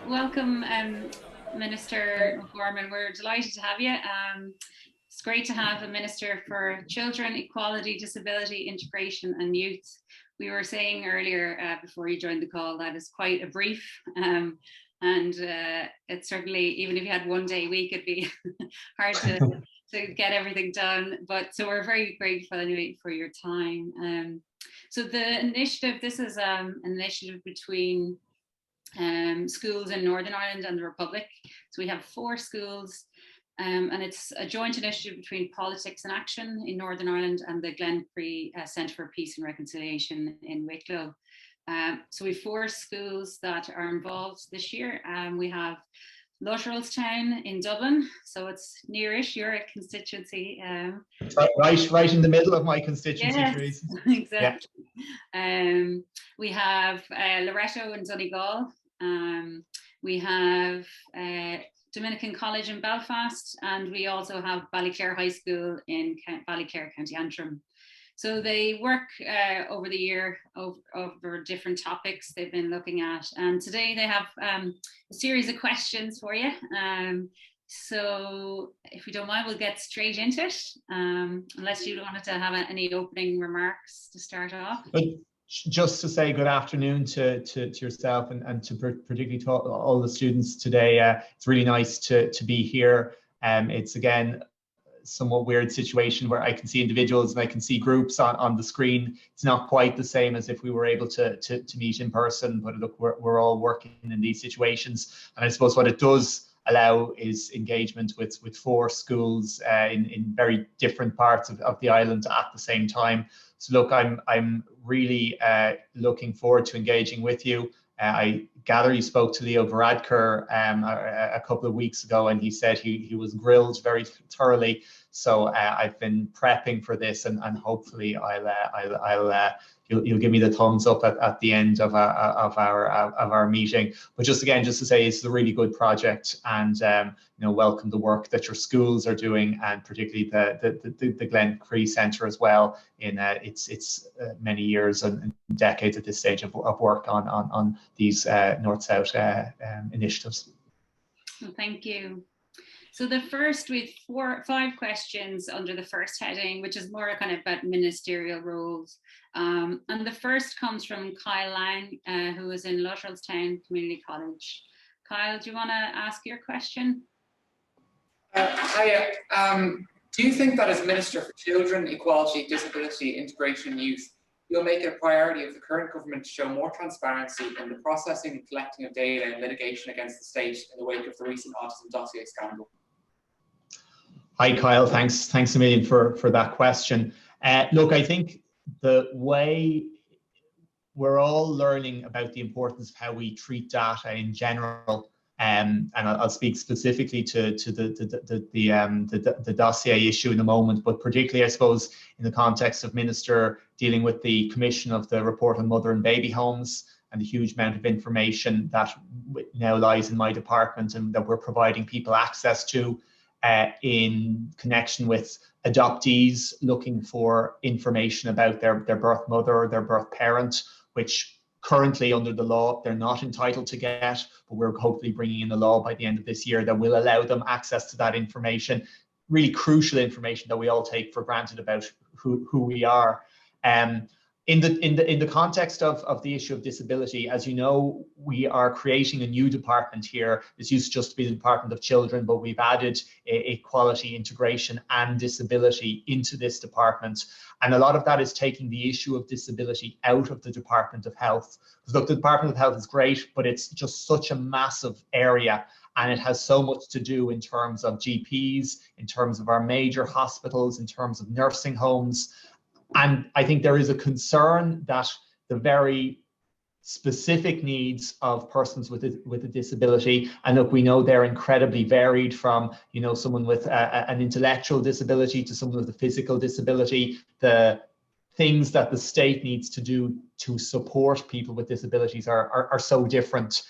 Welcome, Minister McGorman. We're delighted to have you. It's great to have a Minister for Children, Equality, Disability, Integration and Youth. We were saying earlier before you joined the call that it's quite a brief and it's certainly, even if you had one day a week, it'd be hard to get everything done. But so we're very grateful anyway for your time. So the initiative, this is an initiative between schools in Northern Ireland and the Republic. So we have 4 schools and it's a joint initiative between Politics and Action in Northern Ireland and the Glencree Centre for Peace and Reconciliation in Wicklow. So we have 4 schools that are involved this year. We have Lutterellstown in Dublin, so it's nearish your constituency. Right in the middle of my constituency. Yes, exactly. Yeah. We have Loreto in Donegal. We have Dominican College in Belfast, and we also have Ballyclare High School in Ballyclare, County Antrim. So they work over the year over different topics they've been looking at. And today they have a series of questions for you. So if we don't mind, we'll get straight into it, unless you wanted to have any opening remarks to start off. But just to say good afternoon to yourself and to particularly to all the students today. It's really nice to be here. It's again, somewhat weird situation where I can see individuals and I can see groups on the screen. It's not quite the same as if we were able to meet in person, but look, we're all working in these situations. And I suppose what it does allow is engagement with 4 schools in very different parts of the island at the same time. So look, I'm really looking forward to engaging with you. I gather you spoke to Leo Varadkar a couple of weeks ago, and he said he was grilled very thoroughly. So I've been prepping for this, and hopefully you'll give me the thumbs up at the end of our meeting. But just to say, it's a really good project, and welcome the work that your schools are doing, and particularly the Glencree Centre as well. In its many years and decades at this stage of work on these North-South initiatives. Well, thank you. So the first, we have 5 questions under the first heading, which is more kind of about ministerial roles. And the first comes from Kyle Lang, who is in Lutterellstown Community College. Kyle, do you want to ask your question? Hiya. Do you think that as Minister for Children, Equality, Disability, Integration and Youth, you'll make it a priority of the current government to show more transparency in the processing and collecting of data and litigation against the state in the wake of the recent autism dossier scandal? Hi, Kyle. Thanks a million for that question. Look, I think the way we're all learning about the importance of how we treat data in general, and I'll speak specifically to the dossier issue in a moment, but particularly, I suppose, in the context of Minister dealing with the commission of the report on mother and baby homes and the huge amount of information that now lies in my department and that we're providing people access to in connection with adoptees looking for information about their birth mother or their birth parent, which currently under the law they're not entitled to get, but we're hopefully bringing in a law by the end of this year that will allow them access to that information, really crucial information that we all take for granted about who we are. In the context of the issue of disability, as you know, we are creating a new department here. This used to just be the Department of Children, but we've added equality, integration and disability into this department. And a lot of that is taking the issue of disability out of the Department of Health. Because look, the Department of Health is great, but it's just such a massive area. And it has so much to do in terms of GPs, in terms of our major hospitals, in terms of nursing homes. And I think there is a concern that the very specific needs of persons with a disability, and look, we know they're incredibly varied from, someone with an intellectual disability to someone with a physical disability. The things that the state needs to do to support people with disabilities are so different.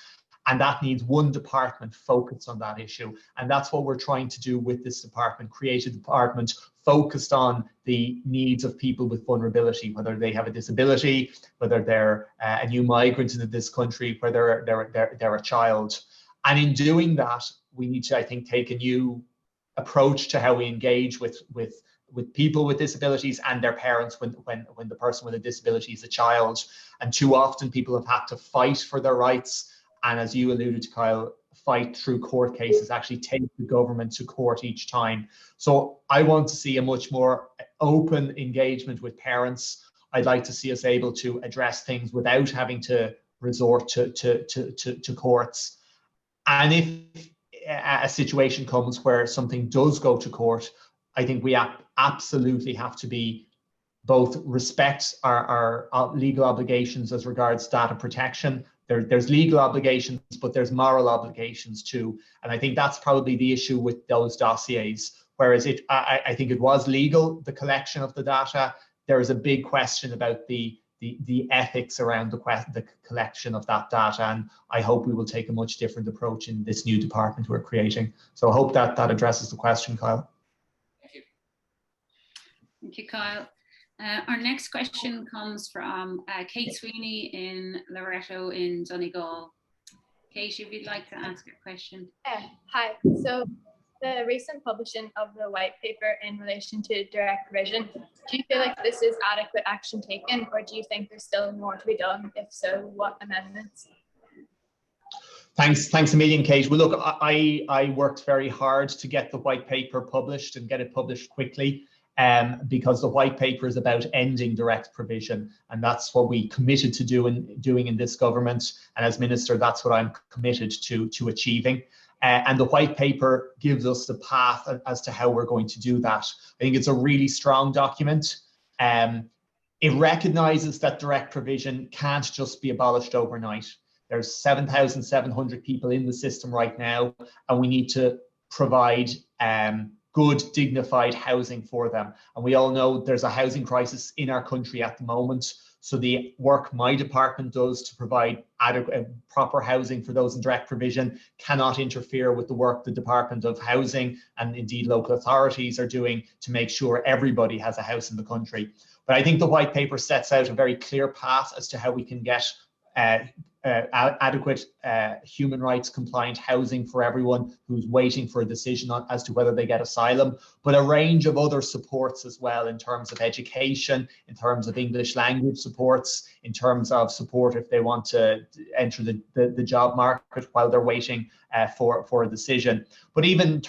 And that needs one department focused on that issue. And that's what we're trying to do with this department, create a department focused on the needs of people with vulnerability, whether they have a disability, whether they're a new migrant into this country, whether they're a child. And in doing that, we need to, I think, take a new approach to how we engage with people with disabilities and their parents when the person with a disability is a child. And too often people have had to fight for their rights. And as you alluded to, Kyle, fight through court cases, actually take the government to court each time. So I want to see a much more open engagement with parents. I'd like to see us able to address things without having to resort to courts. And if a situation comes where something does go to court, I think we absolutely have to be both respect our legal obligations as regards data protection. There's legal obligations, but there's moral obligations too. And I think that's probably the issue with those dossiers. Whereas I think it was legal, the collection of the data. There is a big question about the ethics around the collection of that data. And I hope we will take a much different approach in this new department we're creating. So I hope that addresses the question, Kyle. Thank you. Thank you, Kyle. Our next question comes from Kate Sweeney in Loretto in Donegal. Kate, if you'd like to ask a question. Hi. So the recent publishing of the white paper in relation to direct provision, do you feel like this is adequate action taken, or do you think there's still more to be done? If so, what amendments? Thanks a million, Kate. Well, look, I worked very hard to get the white paper published and get it published quickly. Because the white paper is about ending direct provision, and that's what we committed to doing in this government. And as minister, that's what I'm committed to achieving. And the white paper gives us the path as to how we're going to do that. I think it's a really strong document. It recognises that direct provision can't just be abolished overnight. There's 7,700 people in the system right now, and we need to provide good, dignified housing for them. And we all know there's a housing crisis in our country at the moment. So the work my department does to provide adequate, proper housing for those in direct provision cannot interfere with the work the Department of Housing and indeed local authorities are doing to make sure everybody has a house in the country. But I think the white paper sets out a very clear path as to how we can get adequate human rights compliant housing for everyone who's waiting for a decision as to whether they get asylum, but a range of other supports as well in terms of education, in terms of English language supports, in terms of support if they want to enter the job market while they're waiting for a decision. But even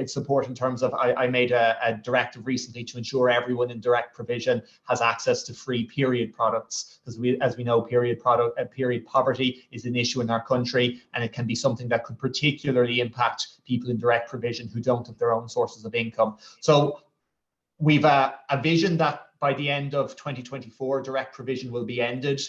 support in terms of, I made a directive recently to ensure everyone in direct provision has access to free period products, because as we know, period poverty is an issue in our country, and it can be something that could particularly impact people in direct provision who don't have their own sources of income. So we've a vision that by the end of 2024, direct provision will be ended.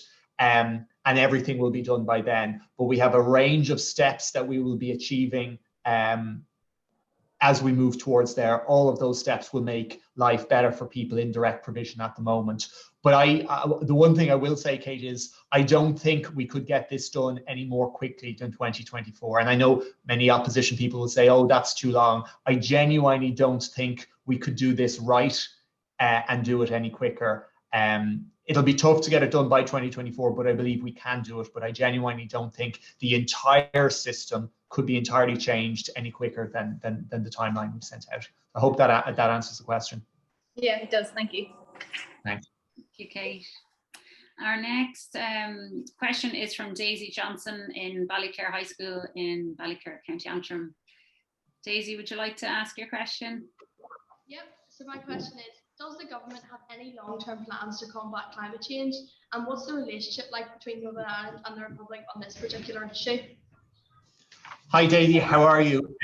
And everything will be done by then. But we have a range of steps that we will be achieving as we move towards there. All of those steps will make life better for people in direct provision at the moment. But the one thing I will say, Kate, is I don't think we could get this done any more quickly than 2024. And I know many opposition people will say, oh, that's too long. I genuinely don't think we could do this right and do it any quicker. It'll be tough to get it done by 2024, but I believe we can do it. But I genuinely don't think the entire system could be entirely changed any quicker than the timeline we've sent out. I hope that answers the question. Yeah, it does. Thank you. Thanks. Thank you, Kate. Our next question is from Daisy Johnson in Ballyclare High School in Ballyclare, County Antrim. Daisy, would you like to ask your question? Yep. So my question is, does the government have any long-term plans to combat climate change? And what's the relationship like between Northern Ireland and the Republic on this particular issue? Hi, Daisy. How are you?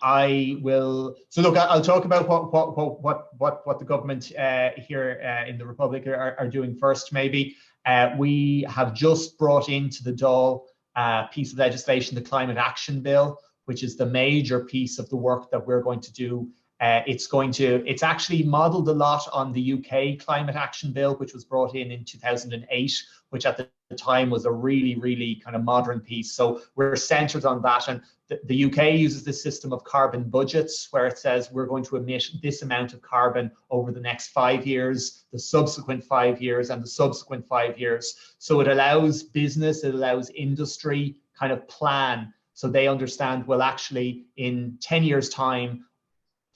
So look, I'll talk about what the government here in the Republic are doing first, maybe. We have just brought into the Dáil piece of legislation, the Climate Action Bill, which is the major piece of the work that we're going to do. It's actually modelled a lot on the UK Climate Action Bill, which was brought in 2008, which at the time was a really, really kind of modern piece. So we're centred on that. And the UK uses this system of carbon budgets, where it says we're going to emit this amount of carbon over the next 5 years, the subsequent 5 years, and the subsequent 5 years. So it allows business, it allows industry kind of plan. So they understand, well, actually in 10 years' time,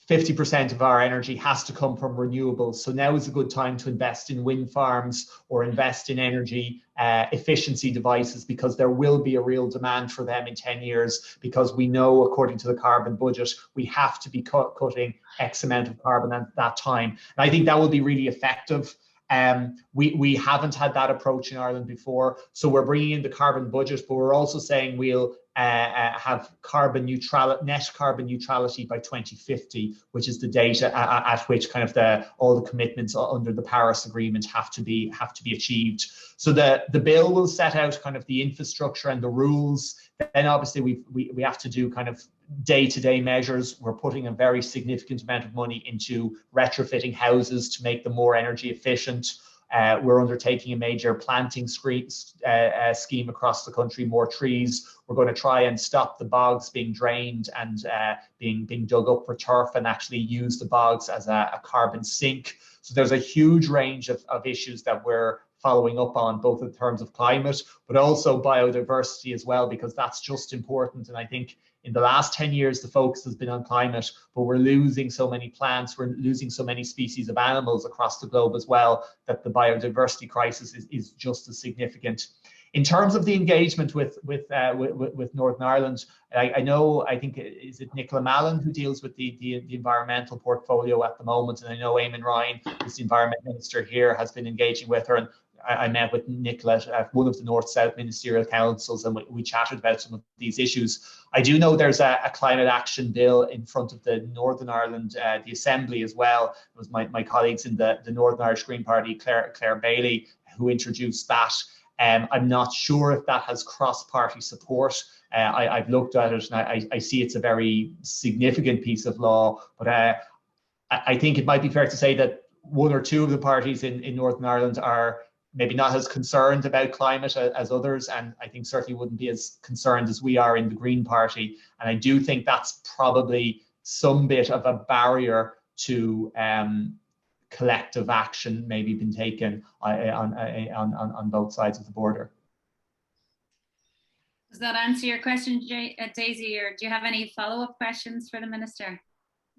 50% of our energy has to come from renewables. So now is a good time to invest in wind farms or invest in energy efficiency devices, because there will be a real demand for them in 10 years, because we know, according to the carbon budget, we have to be cutting X amount of carbon at that time. And I think that will be really effective. We haven't had that approach in Ireland before. So we're bringing in the carbon budget, but we're also saying we'll have net carbon neutrality by 2050, which is the date at which kind of all the commitments under the Paris Agreement have to be achieved. So the bill will set out kind of the infrastructure and the rules. Then obviously we have to do kind of day-to-day measures. We're putting a very significant amount of money into retrofitting houses to make them more energy efficient. We're undertaking a major planting scheme across the country, more trees. We're going to try and stop the bogs being drained and being dug up for turf, and actually use the bogs as a carbon sink. So there's a huge range of issues that we're following up on, both in terms of climate, but also biodiversity as well, because that's just important. And I think in the last 10 years, the focus has been on climate, but we're losing so many plants, we're losing so many species of animals across the globe as well, that the biodiversity crisis is just as significant. In terms of the engagement with Northern Ireland, I think is it Nicola Mallon who deals with the environmental portfolio at the moment, and I know Eamon Ryan, who's the environment minister here, has been engaging with her. And I met with Nicola at one of the North-South ministerial councils, and we chatted about some of these issues. I do know there's a climate action bill in front of the Northern Ireland, the Assembly as well. It was my colleagues in the Northern Irish Green Party, Claire Bailey, who introduced that. I'm not sure if that has cross-party support. I've looked at it, and I see it's a very significant piece of law, but I think it might be fair to say that one or two of the parties in Northern Ireland are maybe not as concerned about climate as others, and I think certainly wouldn't be as concerned as we are in the Green Party. And I do think that's probably some bit of a barrier to collective action maybe been taken on both sides of the border. Does that answer your question, Daisy, or do you have any follow-up questions for the Minister?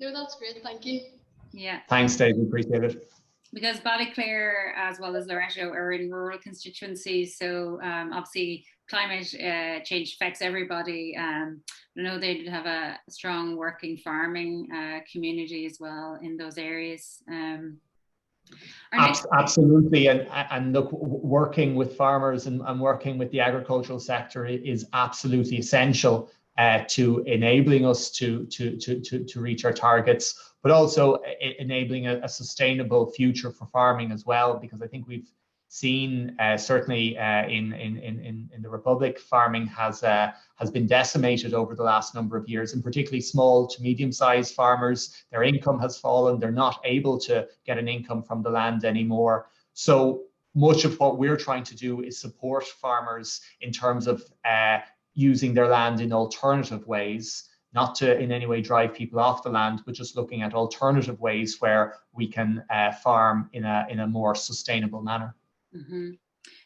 No, that's great, thank you. Yeah. Thanks, Daisy, appreciate it. Because Ballyclare as well as Loretto are in rural constituencies, so obviously climate change affects everybody. I know they have a strong working farming community as well in those areas. Absolutely, and look, working with farmers and working with the agricultural sector is absolutely essential to enabling us to reach our targets, but also enabling a sustainable future for farming as well. Because I think we've seen certainly in the Republic, farming has been decimated over the last number of years, and particularly small to medium-sized farmers. Their income has fallen; they're not able to get an income from the land anymore. So much of what we're trying to do is support farmers in terms of using their land in alternative ways, not to in any way drive people off the land, but just looking at alternative ways where we can farm in a more sustainable manner. Mm-hmm.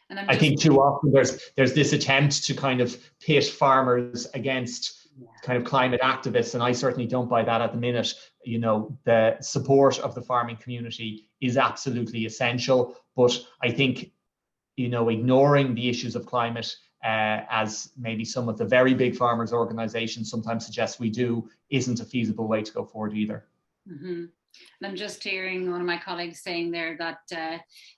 And I think too often there's this attempt to kind of pit farmers against kind of climate activists, and I certainly don't buy that at the minute. You know, the support of the farming community is absolutely essential, but I think, you know, ignoring the issues of climate as maybe some of the very big farmers organizations sometimes suggest we do, isn't a feasible way to go forward either. Mm-hmm. And I'm just hearing one of my colleagues saying there that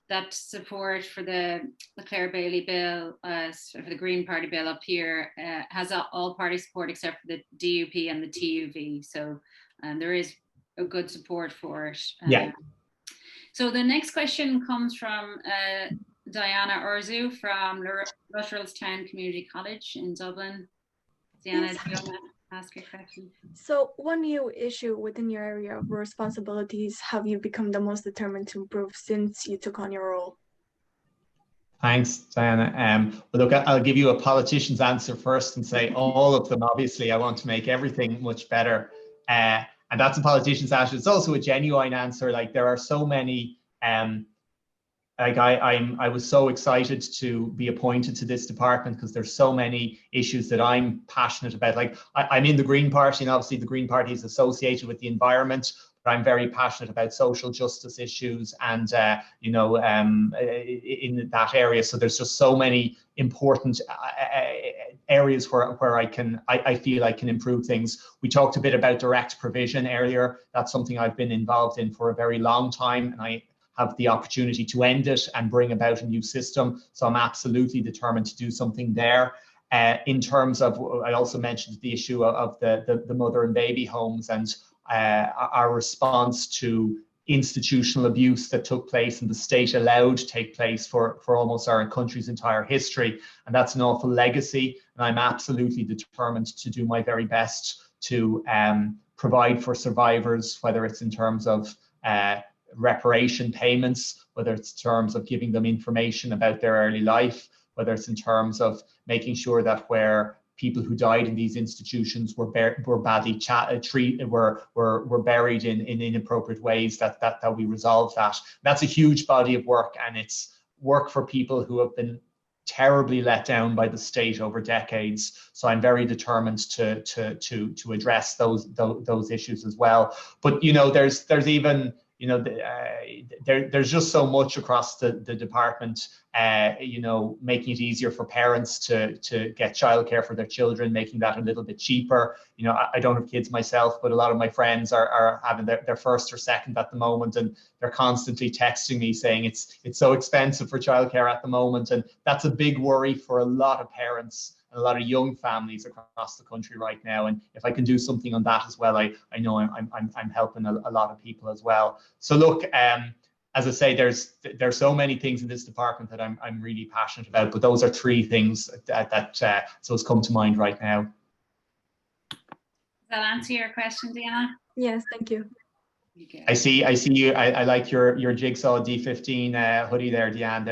that support for the Claire Bailey bill, for the Green Party bill up here, has all party support except for the DUP and the TUV. So there is a good support for it. Yeah. So the next question comes from Diana Orzu from Luttrellstown Community College in Dublin. Diana, do you want to ask your question? So one new issue within your area of responsibilities have you become the most determined to improve since you took on your role? Thanks, Diana. But look, I'll give you a politician's answer first and say all of them. Obviously, I want to make everything much better. And that's a politician's answer. It's also a genuine answer. Like, there are so many like I was so excited to be appointed to this department because there's so many issues that I'm passionate about. Like I'm in the Green Party, and obviously the Green Party is associated with the environment, but I'm very passionate about social justice issues and in that area. So there's just so many important areas where I feel I can improve things. We talked a bit about direct provision earlier. That's something I've been involved in for a very long time, and I have the opportunity to end it and bring about a new system. So I'm absolutely determined to do something there. In terms of, I also mentioned the issue of the mother and baby homes and our response to institutional abuse that took place and the state allowed to take place for almost our country's entire history. And that's an awful legacy. And I'm absolutely determined to do my very best to provide for survivors, whether it's in terms of reparation payments, whether it's in terms of giving them information about their early life, whether it's in terms of making sure that where people who died in these institutions were badly treated, were buried in inappropriate ways, that we resolve that. That's a huge body of work, and it's work for people who have been terribly let down by the state over decades. So I'm very determined to address those issues as well. But there's even there's just so much across the department, making it easier for parents to get childcare for their children, making that a little bit cheaper. I don't have kids myself, but a lot of my friends are having their first or second at the moment, and they're constantly texting me saying it's so expensive for childcare at the moment. And that's a big worry for a lot of parents and a lot of young families across the country right now. And if I can do something on that as well, I know I'm helping a lot of people as well. So look, as I say, there's so many things in this department that I'm really passionate about, but those are three things that so it's come to mind right now. Does that answer your question, Deanna? Yes, thank you. I see you. I like your Jigsaw D15 hoodie there, Deanne.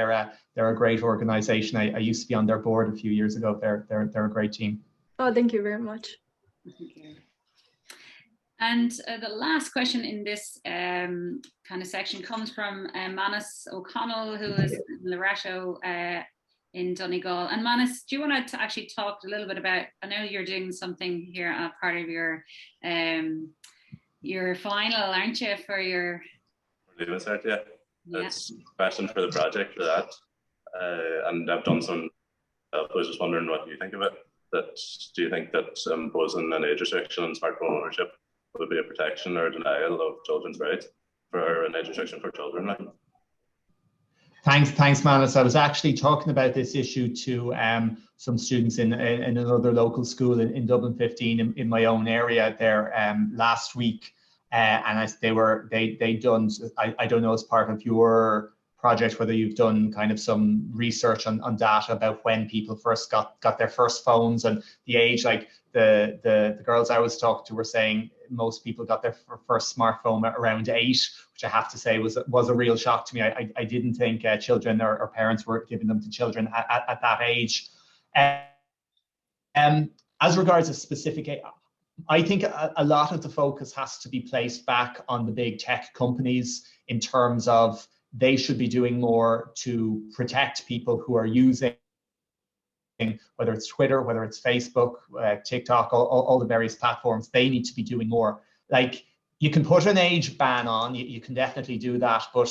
They're a great organization. I used to be on their board a few years ago. They're a great team. Oh, thank you very much. Thank you. And the last question in this kind of section comes from Manus O'Connell, who is in Loretto in Donegal. And Manus, do you want to actually talk a little bit about, I know you're doing something here, part of your final, aren't you, for your... Yeah. That's question for the project for that. And I've done some, I was just wondering what you think of it. Do you think that imposing an age restriction on smartphone ownership would be a protection or a denial of children's rights for an age restriction for children? Like? Thanks, Manus. I was actually talking about this issue to some students in another local school in Dublin 15 in my own area there last week, and they done. I don't know, as part of your project whether you've done kind of some research on data about when people first got their first phones and the age. Like the girls I was talking to were saying most people got their first smartphone around 8, which I have to say was a real shock to me. I didn't think children or parents were giving them to children at that age. As regards a specific age, I think a lot of the focus has to be placed back on the big tech companies in terms of they should be doing more to protect people who are using, whether it's Twitter, whether it's Facebook, TikTok, all the various platforms. They need to be doing more. Like, you can put an age ban on, you can definitely do that, but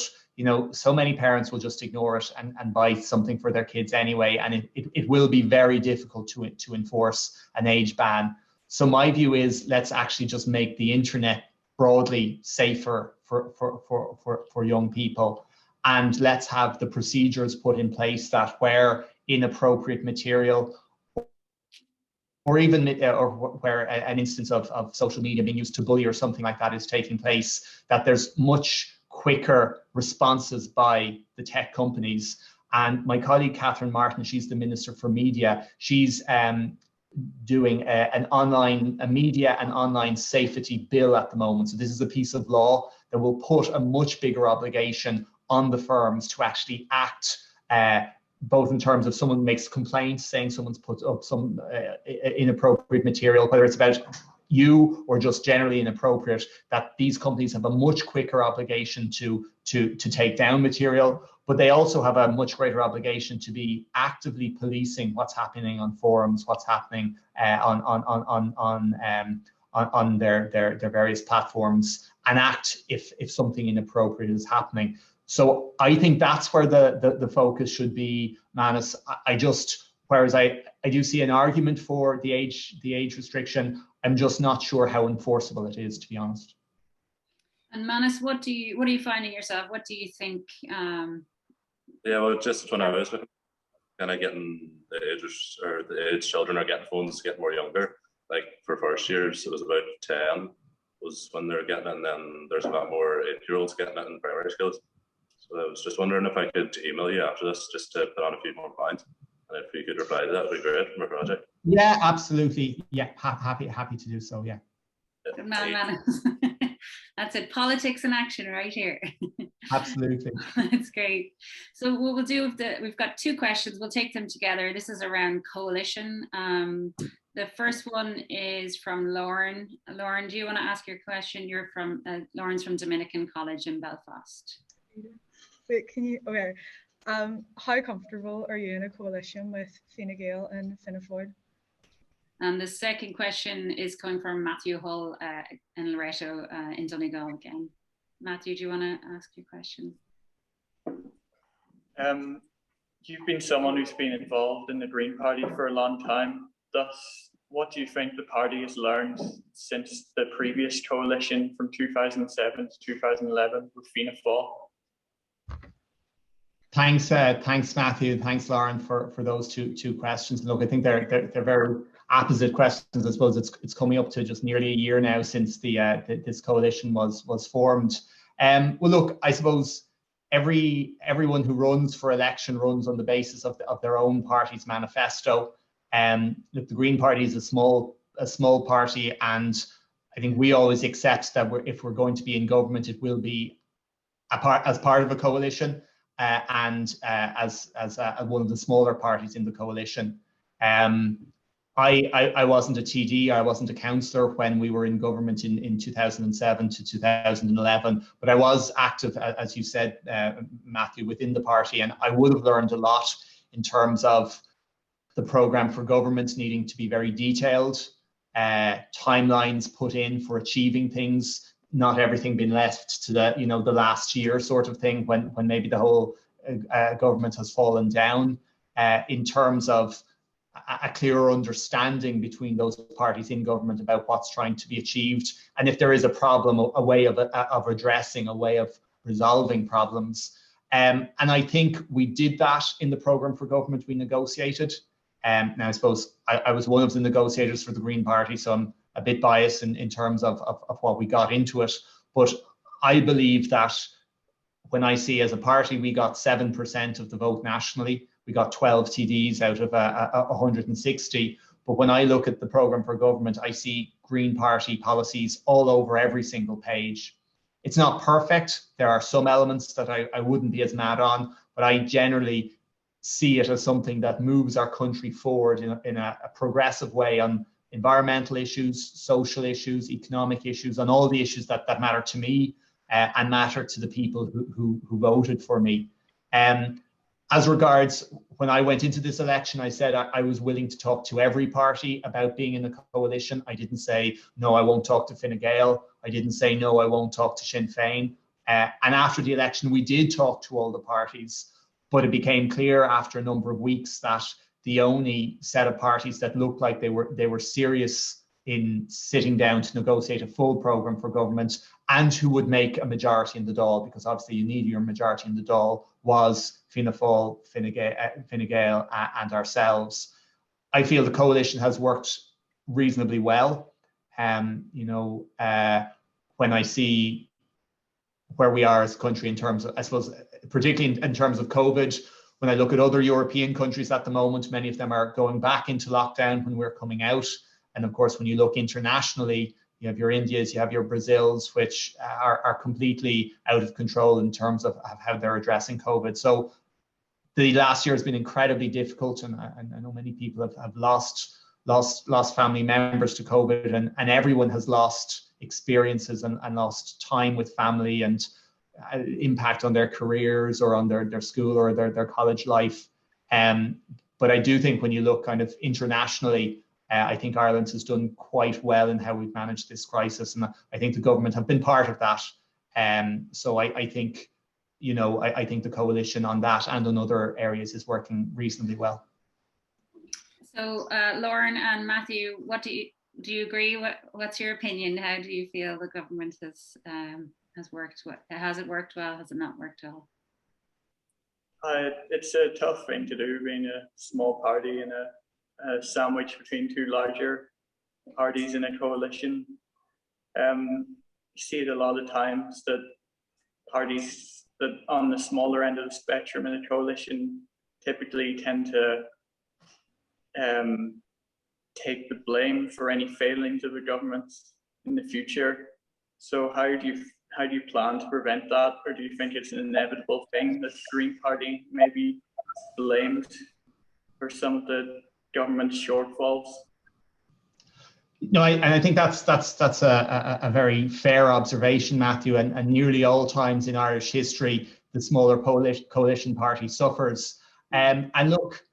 so many parents will just ignore it and buy something for their kids anyway, and it will be very difficult to enforce an age ban. So my view is, let's actually just make the internet broadly safer for young people, and let's have the procedures put in place that where inappropriate material or even where an instance of social media being used to bully or something like that is taking place, that there's much quicker responses by the tech companies. And my colleague Catherine Martin, she's the Minister for Media, she's doing a media and online safety bill at the moment. So this is a piece of law that will put a much bigger obligation on the firms to actually act, both in terms of someone makes complaints saying someone's put up some inappropriate material, whether it's about you or just generally inappropriate, that these companies have a much quicker obligation to take down material. but they also have a much greater obligation to be actively policing what's happening on forums, what's happening on their various platforms, and act if something inappropriate is happening. So I think that's where the focus should be, Manus. Whereas I do see an argument for the age restriction, I'm just not sure how enforceable it is, to be honest. And Manus, what are you finding yourself? What do you think? Yeah, well, just when I was kind of getting the age children are getting phones, getting more younger. Like for first years, it was about 10 was when they're getting it, and then there's a lot more 8-year-olds getting it in primary schools. So I was just wondering if I could email you after this just to put on a few more points, and if you could reply to that, would be great from a project. Yeah, absolutely. Yeah, happy to do so. Yeah. Good man, Manus. That's it. Politics in action right here. Absolutely. That's great. So what we'll do, we've got 2 questions. We'll take them together. This is around coalition. The first one is from Lauren. Lauren, do you want to ask your question? You're from Lauren's from Dominican College in Belfast. Wait, can you? Okay. How comfortable are you in a coalition with Fine Gael and Fianna Fáil? And the second question is coming from Matthew Hull in Loreto in Donegal again. Matthew, do you want to ask your question? You've been someone who's been involved in the Green Party for a long time. Thus, what do you think the party has learned since the previous coalition from 2007 to 2011 with Fianna Fáil? Thanks, Matthew. Thanks, Lauren, for those two questions. Look, I think they're very opposite questions. I suppose it's coming up to just nearly a year now since this coalition was formed. Well, look, I suppose everyone who runs for election runs on the basis of their own party's manifesto. Look, the Green Party is a small party, and I think we always accept that if we're going to be in government, it will be as part of a coalition. And as one of the smaller parties in the coalition. I wasn't a TD, I wasn't a councillor when we were in government in 2007 to 2011, but I was active, as you said, Matthew, within the party, and I would have learned a lot in terms of the programme for government needing to be very detailed, timelines put in for achieving things, not everything being left to the last year sort of thing when maybe the whole government has fallen down, in terms of a clearer understanding between those parties in government about what's trying to be achieved, and if there is a problem, a way of addressing, a way of resolving problems. And I think we did that in the programme for government we negotiated. Now I suppose I was one of the negotiators for the Green Party, so I'm a bit biased in terms of what we got into it, but I believe that when I see as a party we got 7% of the vote nationally, we got 12 TDs out of 160, but when I look at the programme for government, I see Green Party policies all over every single page. It's not perfect, there are some elements that I wouldn't be as mad on, but I generally see it as something that moves our country forward in a progressive way on environmental issues, social issues, economic issues, and all the issues that matter to me and matter to the people who voted for me. As regards when I went into this election, I said I was willing to talk to every party about being in a coalition. I didn't say, no, I won't talk to Fine Gael. I didn't say, no, I won't talk to Sinn Féin. And after the election, we did talk to all the parties, but it became clear after a number of weeks that the only set of parties that looked like they were serious in sitting down to negotiate a full programme for government and who would make a majority in the Dáil, because obviously you need your majority in the Dáil, was Fianna Fáil, Fine Gael and ourselves. I feel the coalition has worked reasonably well. When I see where we are as a country in terms of, I suppose, particularly in terms of COVID, when I look at other European countries at the moment, many of them are going back into lockdown when we're coming out. And of course, when you look internationally, you have your Indias, you have your Brazils, which are completely out of control in terms of how they're addressing COVID. So the last year has been incredibly difficult, and I know many people have lost family members to COVID, and everyone has lost experiences and lost time with family and impact on their careers or on their school or their college life. But I do think when you look kind of internationally, I think Ireland has done quite well in how we've managed this crisis, and I think the government have been part of that. So I think, you know, I think the coalition on that and on other areas is working reasonably well. So Lauren and Matthew, what do you agree? What's your opinion? How do you feel the government has worked? Has it worked well? Has it not worked well? It's a tough thing to do, being a small party and a sandwich between two larger parties in a coalition. You see it a lot of times that parties that on the smaller end of the spectrum in a coalition typically tend to take the blame for any failings of the government in the future. So how do you plan to prevent that, or do you think it's an inevitable thing that the Green Party may be blamed for some of the government's shortfalls? No, I think that's a very fair observation, Matthew. And nearly all times in Irish history, the smaller coalition party suffers. And look,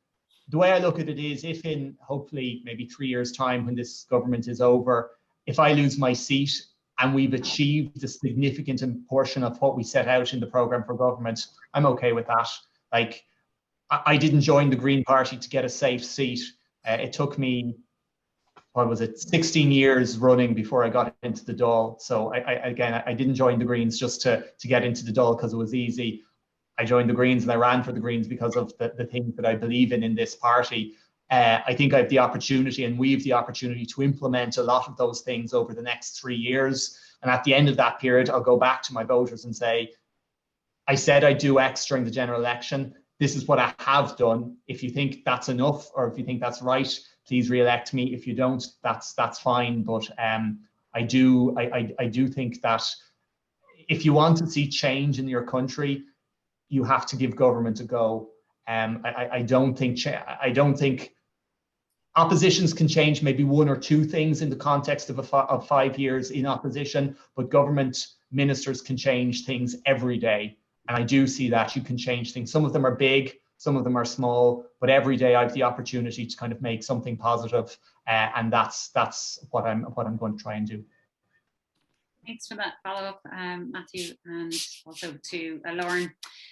the way I look at it is, if in hopefully maybe 3 years' time, when this government is over, if I lose my seat and we've achieved a significant portion of what we set out in the programme for government, I'm okay with that. Like, I didn't join the Green Party to get a safe seat. It took me, 16 years running before I got into the Dáil. So I didn't join the Greens just to get into the Dáil because it was easy. I joined the Greens and I ran for the Greens because of the things that I believe in this party. I think I have the opportunity, and we have the opportunity, to implement a lot of those things over the next 3 years. And at the end of that period, I'll go back to my voters and say, I said I'd do X during the general election. This is what I have done. If you think that's enough, or if you think that's right, please re-elect me. If you don't, that's fine. But I do think that if you want to see change in your country, you have to give government a go. I don't think oppositions can change maybe one or two things in the context of 5 years in opposition, but government ministers can change things every day. And I do see that you can change things. Some of them are big, some of them are small, but every day I have the opportunity to kind of make something positive, and that's what I'm going to try and do. Thanks for that follow-up, Matthew, and also to Lauren.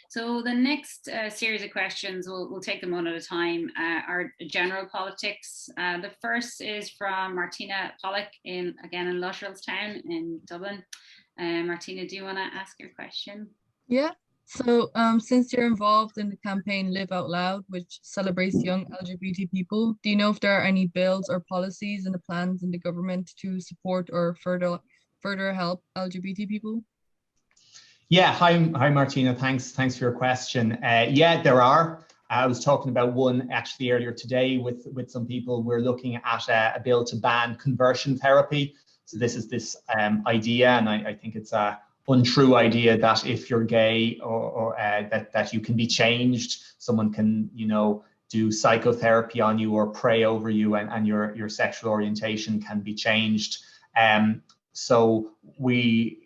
So the next series of questions, we'll take them one at a time, are general politics. The first is from Martina Pollock in Lutterellstown in Dublin. Martina, do you want to ask your question? Yeah. So since you're involved in the campaign Live Out Loud, which celebrates young LGBT people, do you know if there are any bills or policies and the plans in the government to support or further help LGBT people? Yeah, hi Martina, thanks for your question. Yeah, there are. I was talking about one actually earlier today with some people. We're looking at a bill to ban conversion therapy. So this is this idea, and I think it's a untrue idea, that if you're gay or that you can be changed. Someone can, you know, do psychotherapy on you or pray over you, and your sexual orientation can be changed. So we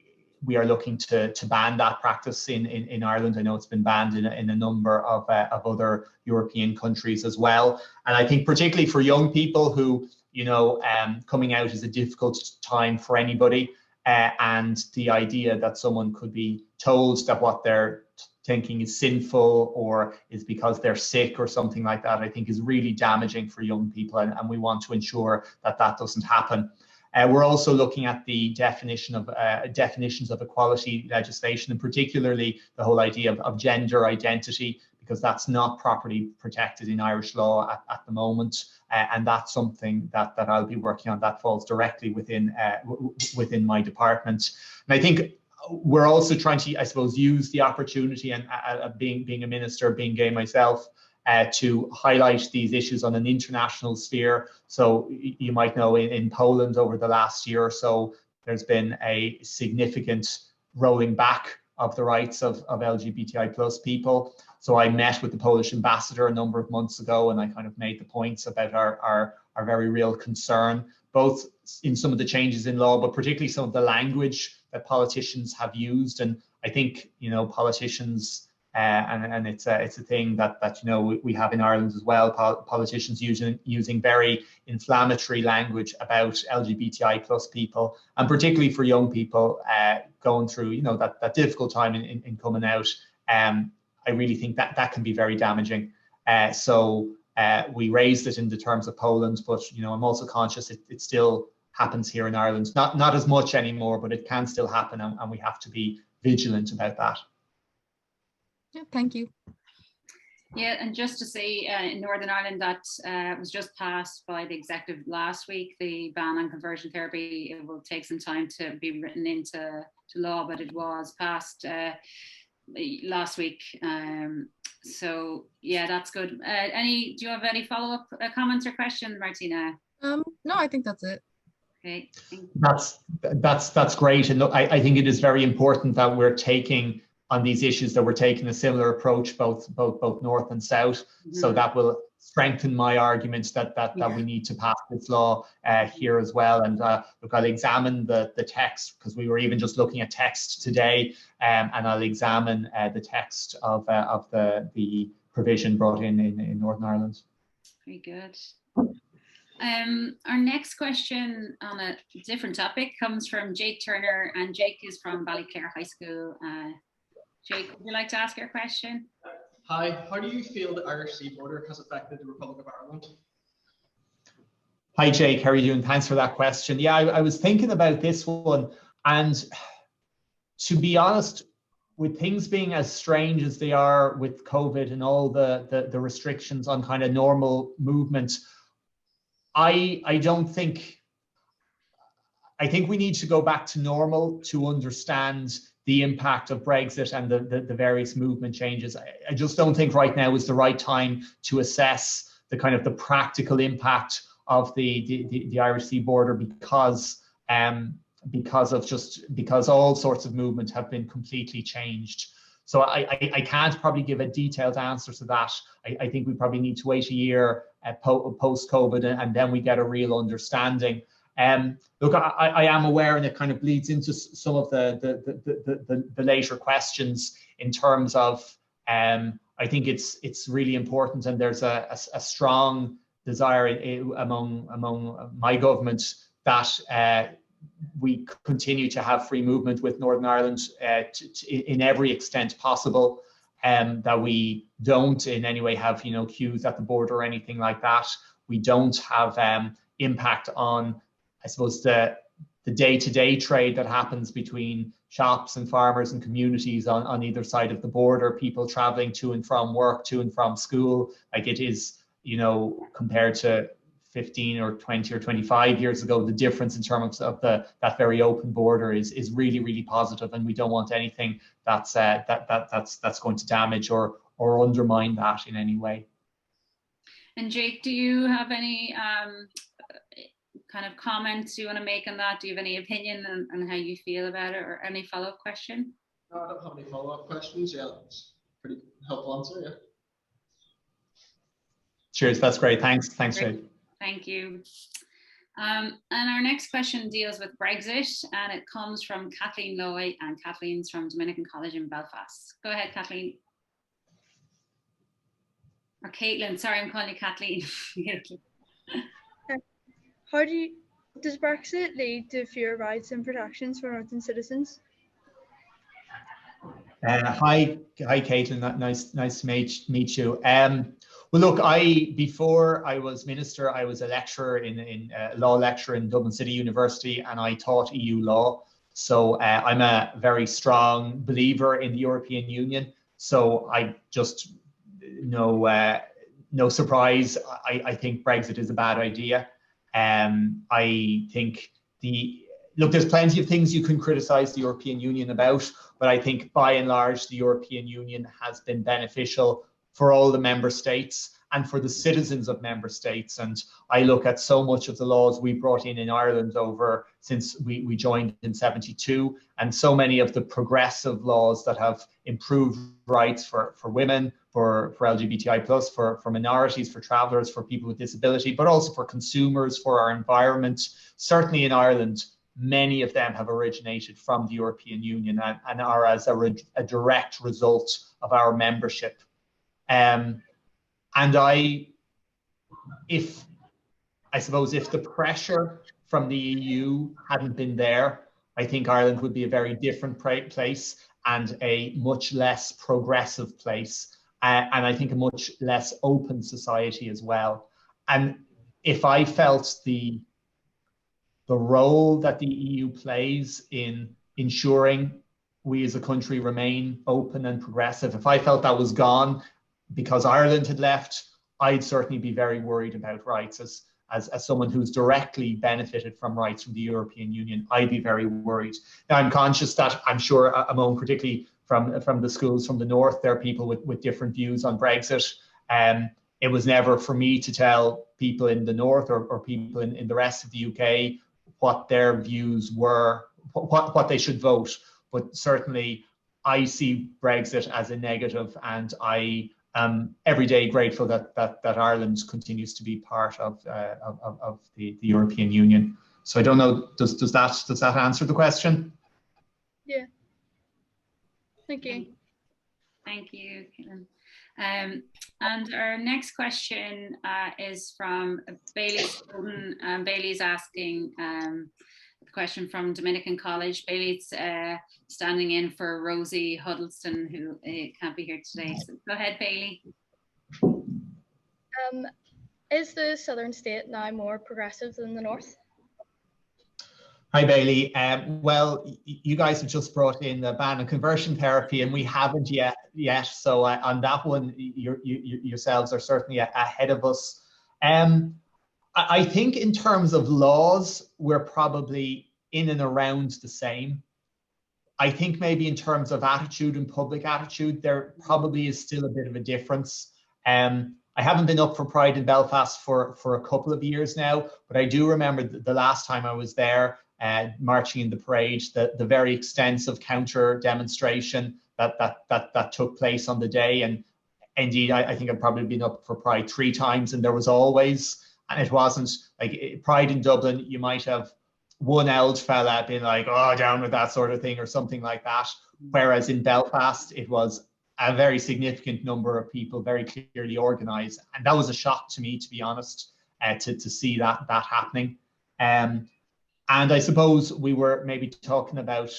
are looking to ban that practice in Ireland. I know it's been banned in a number of other European countries as well. And I think particularly for young people who, you know, coming out is a difficult time for anybody. And the idea that someone could be told that what they're thinking is sinful or is because they're sick or something like that, I think is really damaging for young people. And we want to ensure that that doesn't happen. We're also looking at the definitions of equality legislation, and particularly the whole idea of gender identity, because that's not properly protected in Irish law at the moment. And that's something that I'll be working on. That falls directly within my department. And I think we're also trying to, I suppose, use the opportunity, and being a minister, being gay myself, to highlight these issues on an international sphere. So you might know in Poland over the last year or so, there's been a significant rolling back of the rights of LGBTI plus people. So I met with the Polish ambassador a number of months ago, and I kind of made the points about our very real concern, both in some of the changes in law, but particularly some of the language that politicians have used. And I think, you know, politicians, and it's a thing that you know we have in Ireland as well. Politicians using very inflammatory language about LGBTI plus people, and particularly for young people going through, you know, that difficult time in coming out. I really think that can be very damaging. So we raised it in the terms of Poland, but you know, I'm also conscious it still happens here in Ireland. Not as much anymore, but it can still happen, and we have to be vigilant about that. Yeah, thank you. Yeah, and just to say, in Northern Ireland, that was just passed by the executive last week, the ban on conversion therapy. It will take some time to be written into law, but it was passed last week. So yeah, that's good. Do you have any follow-up comments or questions, Martina? No, I think that's it. Okay. That's great. And look, I think it is very important that we're taking on these issues, that we're taking a similar approach, both north and south. Mm-hmm. So that will strengthen my argument that we need to pass this law here as well. And look, I'll examine the text, because we were even just looking at text today, and I'll examine the text of the provision brought in Northern Ireland. Very good. Our next question on a different topic comes from Jake Turner, and Jake is from Ballyclare High School. Jake, would you like to ask your question? Hi, how do you feel the Irish-Sea border has affected the Republic of Ireland? Hi Jake, how are you doing? Thanks for that question. Yeah, I was thinking about this one, and to be honest, with things being as strange as they are with COVID and all the restrictions on kind of normal movement, I think we need to go back to normal to understand the impact of Brexit and the various movement changes. I just don't think right now is the right time to assess the kind of the practical impact of the Irish Sea border, because all sorts of movement have been completely changed. So I can't probably give a detailed answer to that. I think we probably need to wait a year post-COVID, and then we get a real understanding. Look, I am aware, and it kind of bleeds into some of the later questions in terms of, I think it's really important, and there's a strong desire among my government that we continue to have free movement with Northern Ireland in every extent possible, that we don't in any way have, you know, queues at the border or anything like that. We don't have impact on, I suppose, the day-to-day trade that happens between shops and farmers and communities on either side of the border, people traveling to and from work, to and from school. Like, it is, you know, compared to 15 or 20 or 25 years ago, the difference in terms of that very open border is really, really positive, and we don't want anything that's going to damage or undermine that in any way. And Jake, do you have any kind of comments you want to make on that? Do you have any opinion on how you feel about it, or any follow-up question? No, I don't have any follow-up questions. Yeah, that's a pretty helpful answer. Yeah. Cheers. That's great. Thanks, Jake. Thank you. And our next question deals with Brexit, and it comes from Kathleen Loy, and Kathleen's from Dominican College in Belfast. Go ahead, Kathleen. Or Caitlin, sorry, I'm calling you Kathleen. Does Brexit lead to fewer rights and protections for Northern citizens? Hi, Caitlin. Nice to meet you. Well, look, before I was minister, I was a lecturer in law lecturer in Dublin City University, and I taught EU law. So I'm a very strong believer in the European Union. So I just no surprise. I think Brexit is a bad idea. I think there's plenty of things you can criticize the European Union about, but I think by and large, the European Union has been beneficial for all the member states and for the citizens of member states. And I look at so much of the laws we brought in Ireland since we joined in '72, and so many of the progressive laws that have improved rights for women, for LGBTI+, for minorities, for travellers, for people with disability, but also for consumers, for our environment. Certainly in Ireland, many of them have originated from the European Union and are as a direct result of our membership. And I suppose if the pressure from the EU hadn't been there, I think Ireland would be a very different place and a much less progressive place, and I think a much less open society as well. And if I felt the role that the EU plays in ensuring we as a country remain open and progressive, if I felt that was gone because Ireland had left, I'd certainly be very worried about rights. As someone who's directly benefited from rights from the European Union, I'd be very worried. Now, I'm conscious that I'm sure among, particularly from the schools from the north, there are people with different views on Brexit. It was never for me to tell people in the north or people in the rest of the UK what their views were, what they should vote. But certainly I see Brexit as a negative, and I am every day grateful that Ireland continues to be part of the European Union. So I don't know, does that answer the question? Yeah. Thank you. Thank you, Caitlin. And our next question is from Bailey Snowden. Bailey's asking the question from Dominican College. Bailey's standing in for Rosie Huddleston, who can't be here today. So go ahead, Bailey. Is the southern state now more progressive than the north? Hi, Bailey. Well, you guys have just brought in the ban on conversion therapy, and we haven't yet. So on that one, yourselves are certainly ahead of us. I think in terms of laws, we're probably in and around the same. I think maybe in terms of attitude and public attitude, there probably is still a bit of a difference. I haven't been up for Pride in Belfast for a couple of years now, but I do remember the last time I was there, marching in the parade, the very extensive counter demonstration that took place on the day. And indeed, I think I've probably been up for Pride 3 times, and there was always, and it wasn't like Pride in Dublin, you might have one old fella being like, oh, down with that sort of thing or something like that. Whereas in Belfast, it was a very significant number of people, very clearly organised. And that was a shock to me, to be honest, to see that happening. And I suppose we were maybe talking about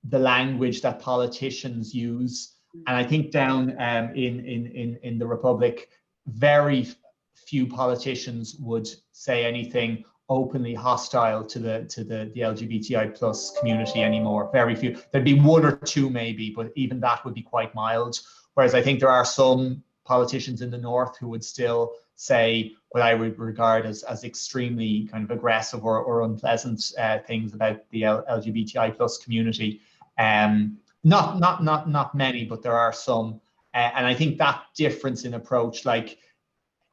the language that politicians use. And I think down in the Republic, very few politicians would say anything openly hostile to the LGBTI plus community anymore. Very few. There'd be one or two maybe, but even that would be quite mild. Whereas I think there are some politicians in the north who would still say what I would regard as extremely kind of aggressive or unpleasant things about the LGBTI plus community. Not many, but there are some. And I think that difference in approach, like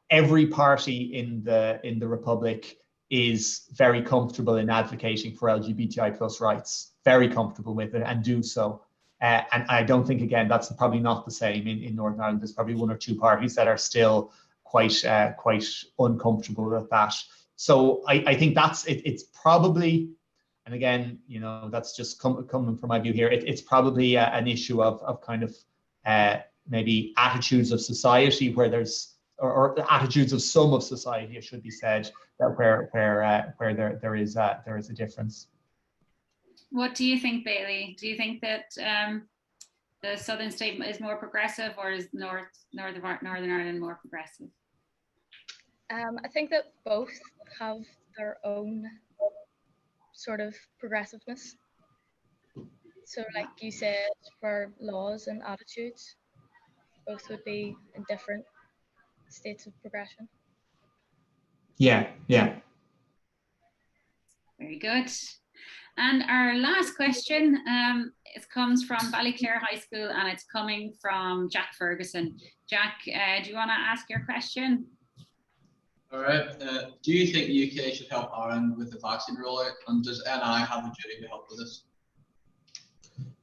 every party in the Republic is very comfortable in advocating for LGBTI plus rights, very comfortable with it, and do so. And I don't think, again, that's probably not the same in Northern Ireland. There's probably one or two parties that are still quite uncomfortable with that. So I think it's probably, and again, you know, that's just coming from my view here, it's probably an issue of kind of maybe attitudes of society where there's, or attitudes of some of society, it should be said, that where there is a difference. What do you think, Bailey? Do you think that the southern state is more progressive, or is Northern Ireland more progressive? I think that both have their own sort of progressiveness. So like you said, for laws and attitudes, both would be in different states of progression. Yeah. Very good. And our last question, it comes from Ballyclare High School, and it's coming from Jack Ferguson. Jack, do you want to ask your question? All right. Do you think the UK should help Ireland with the vaccine rollout, and does NI have a duty to help with this?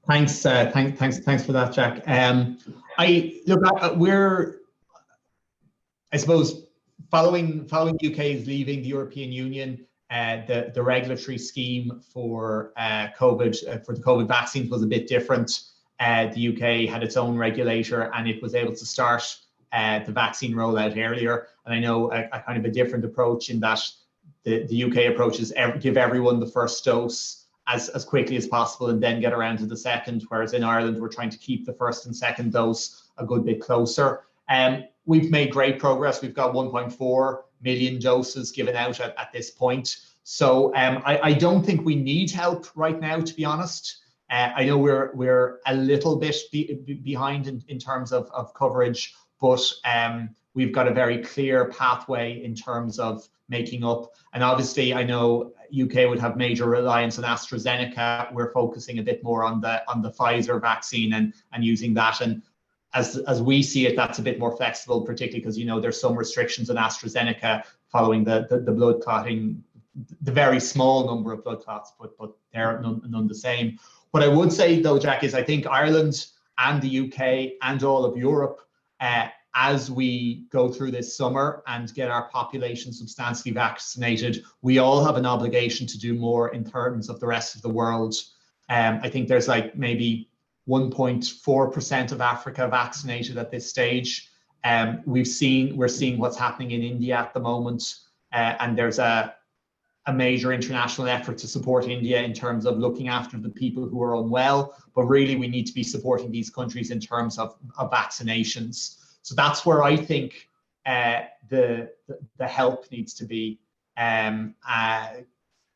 Thanks for that, Jack. I suppose following UK's leaving the European Union, the regulatory scheme for COVID, for the COVID vaccines was a bit different. The UK had its own regulator and it was able to start the vaccine rollout earlier. And I know a kind of a different approach in that the UK approach is give everyone the first dose as quickly as possible and then get around to the second, whereas in Ireland we're trying to keep the first and second dose a good bit closer. We've made great progress. We've got 1.4 million doses given out at this point. So I don't think we need help right now, to be honest. I know we're a little bit behind in terms of coverage, but we've got a very clear pathway in terms of making up. And obviously, I know UK would have major reliance on AstraZeneca. We're focusing a bit more on the Pfizer vaccine and using that. And as we see it, that's a bit more flexible, particularly because, you know, there's some restrictions on AstraZeneca following the blood clotting, the very small number of blood clots, but they're none the same. What I would say though, Jack, is I think Ireland and the UK and all of Europe, as we go through this summer and get our population substantially vaccinated, we all have an obligation to do more in terms of the rest of the world. I think there's like maybe 1.4% of Africa vaccinated at this stage. We're seeing what's happening in India at the moment, and there's a major international effort to support India in terms of looking after the people who are unwell, but really we need to be supporting these countries in terms of vaccinations. So that's where I think the help needs to be.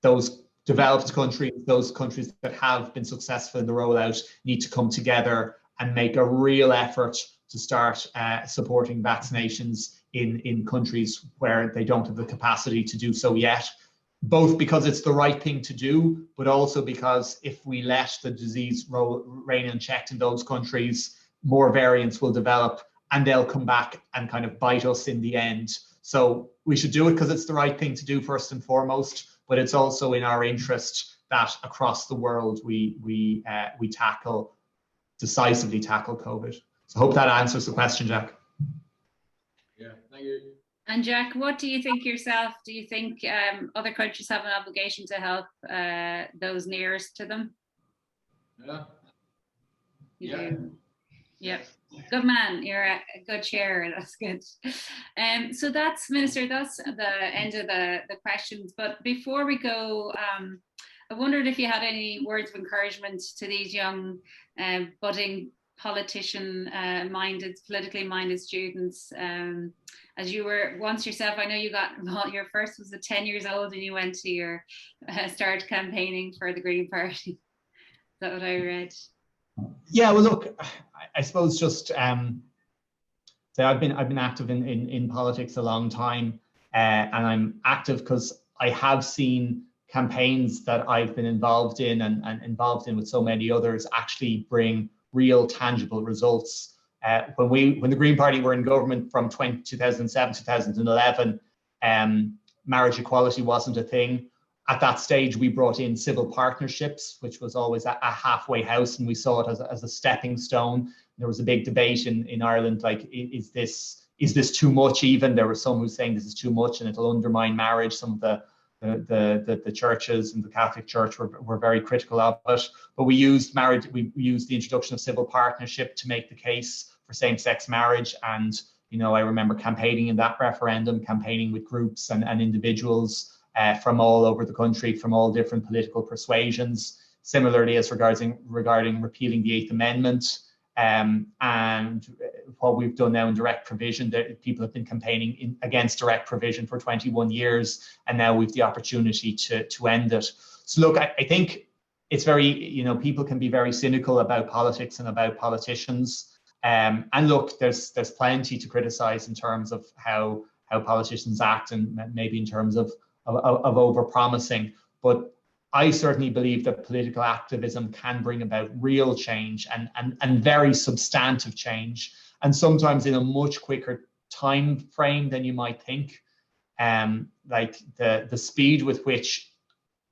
Those developed countries, those countries that have been successful in the rollout need to come together and make a real effort to start supporting vaccinations in countries where they don't have the capacity to do so yet. Both because it's the right thing to do, but also because if we let the disease reign unchecked in those countries, more variants will develop and they'll come back and kind of bite us in the end. So we should do it because it's the right thing to do first and foremost, but it's also in our interest that across the world we decisively tackle COVID. So I hope that answers the question, Jack. Yeah, thank you. And Jack, what do you think yourself? Do you think other countries have an obligation to help those nearest to them? Yeah. You do. Yep. Good man. You're a good chair. That's good. So that's, Minister, that's the end of the questions. But before we go, I wondered if you had any words of encouragement to these young budding politically minded students. As you were once yourself, I know you got, well, your first was at 10 years old and you went to your start campaigning for the Green Party. Is that what I read? Yeah, well, look, I suppose just I've been active in politics a long time, and I'm active because I have seen campaigns that I've been involved in and involved in with so many others actually bring real tangible results. When the Green Party were in government from 2007 to 2011, marriage equality wasn't a thing. At that stage, we brought in civil partnerships, which was always a halfway house, and we saw it as a stepping stone. There was a big debate in Ireland, like, is this too much even? There were some who saying this is too much and it'll undermine marriage. Some of the churches and the Catholic Church were very critical of it. But we used the introduction of civil partnership to make the case for same-sex marriage. And, you know, I remember campaigning in that referendum, campaigning with groups and individuals from all over the country, from all different political persuasions. Similarly, as regarding repealing the Eighth Amendment, and what we've done now in direct provision, that people have been campaigning against direct provision for 21 years, and now we've the opportunity to end it. So look, I think it's very, you know, people can be very cynical about politics and about politicians. And look, there's plenty to criticize in terms of how politicians act, and maybe in terms of over-promising. But I certainly believe that political activism can bring about real change and very substantive change, and sometimes in a much quicker time frame than you might think. Like the speed with which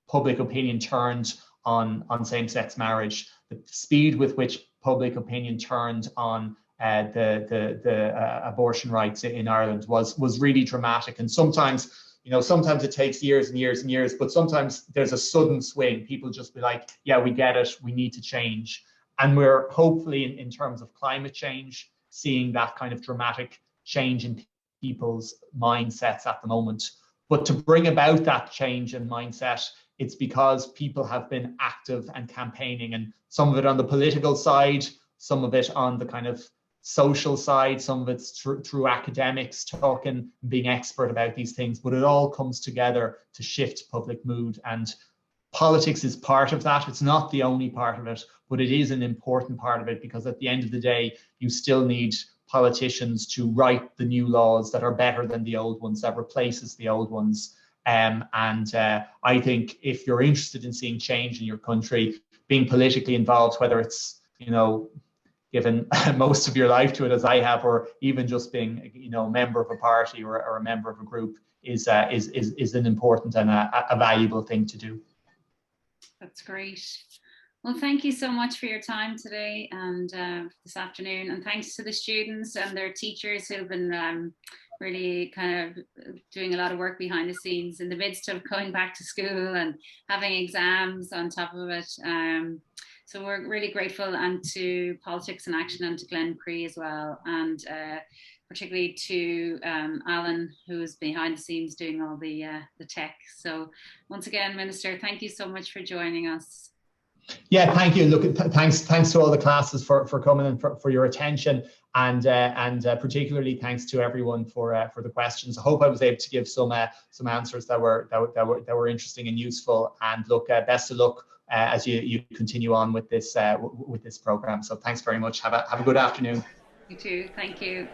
public opinion turned on same-sex marriage, the speed with which public opinion turned on the abortion rights in Ireland was really dramatic. And sometimes You know, sometimes it takes years and years and years, but sometimes there's a sudden swing. People just be like, yeah, we get it, we need to change. And we're hopefully in terms of climate change, seeing that kind of dramatic change in people's mindsets at the moment. But to bring about that change in mindset, it's because people have been active and campaigning, and some of it on the political side, some of it on the kind of social side, some of it's through academics talking, being expert about these things, but it all comes together to shift public mood. And politics is part of that. It's not the only part of it, but it is an important part of it, because at the end of the day, you still need politicians to write the new laws that are better than the old ones, that replaces the old ones. I think if you're interested in seeing change in your country, being politically involved, whether it's, you know, given most of your life to it as I have, or even just being, you know, a member of a party or a member of a group, is an important and a valuable thing to do. That's great. Well, thank you so much for your time today and this afternoon, and thanks to the students and their teachers who've been really kind of doing a lot of work behind the scenes in the midst of going back to school and having exams on top of it. So we're really grateful, and to Politics in Action and to Glenn Cree as well, and particularly to Alan, who is behind the scenes doing all the tech. So once again, Minister, thank you so much for joining us. Yeah, thank you. Look, thanks to all the classes for coming and for your attention, and particularly thanks to everyone for the questions. I hope I was able to give some answers that were interesting and useful. And look, best of luck as you continue on with this program. So thanks very much. Have a good afternoon. You too. Thank you.